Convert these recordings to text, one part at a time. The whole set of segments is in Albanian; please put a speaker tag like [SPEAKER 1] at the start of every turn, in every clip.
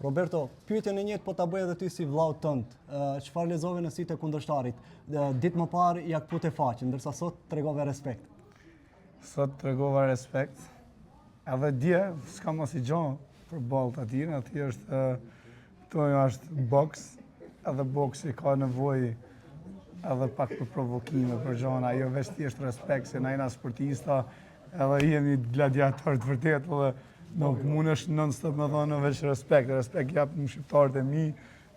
[SPEAKER 1] Roberto, pyetjen e njëjtë po ta bëj edhe ty si vllau tënd. Çfarë lexove në sytë e kundërshtarit? Ditë më parë ja kpute faqen, ndërsa sot tregove respekt.
[SPEAKER 2] Sot tregova respekt. Edhe dje s'ka mos i gjon për ballët aty, aty është është boks, edhe boksi ka nevojë edhe pak për provokime, për gjona, jo veç thjesht respekt, se na jena sportista, edhe jemi gladiator të vërtet, edhe nuk mundesh non-stop me thonë veç respekt. Respekt jap në shqiptarët e mi,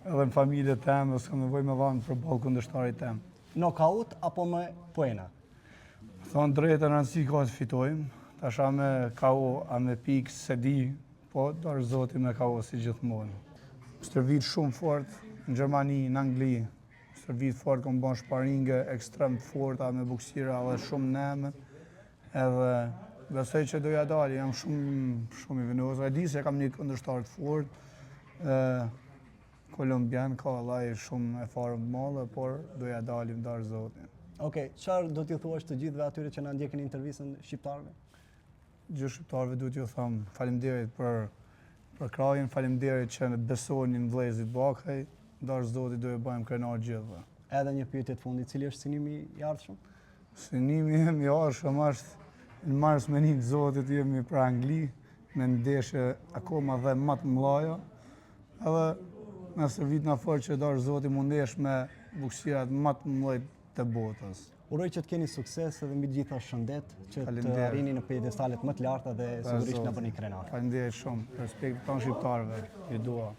[SPEAKER 2] edhe në familjet tem, dhe s'kam nevojë me dhanë për ballë kundërshtarit tem.
[SPEAKER 1] Nokaut apo me poena?
[SPEAKER 2] Thonë drejtë në rëndësi ka të fitojmë, tasha me KO, a me pikë se di, po dorë zoti me KO si gjithmonë. Stërvit shumë fort në Gjermani, në Angli, stërvit fort kom bon shparinge ekstrem forta me buksira dhe shumë nemë, edhe besoj që doja dali, jam shumë i vendosa. E di se kam një kundërshtar të fortë, kolumbian, ka vallai shumë e farë më madhe, por doja dali më darë zotin.
[SPEAKER 1] Okej, çfarë do t'ju thuash të gjithëve atyre që na ndjekin intervistën shqiptarëve?
[SPEAKER 2] Gjithë shqiptarëve duhet t'ju them faleminderit për krajin, faleminderit që besonin vëllezërit Bakaj, darë zotit do e bëjmë krenar gjithëve.
[SPEAKER 1] Edhe një pyetje të fundit, cili është synimi i ardhshëm?
[SPEAKER 2] Synimi im i ardhshëm është në mars me një zotit jemi për Angli, me ndeshje akoma dhe më të mëdha, edhe në servit në fort që darë zotit mundesh me buksirat më të mëdha të botës.
[SPEAKER 1] Uroj që të keni sukses edhe mbi të gjitha shëndet, që të arrini në piedestalet më të larta dhe sigurisht në bëni krenar.
[SPEAKER 2] Faleminderit shumë, respekt tonë shqiptarëve, ju dua.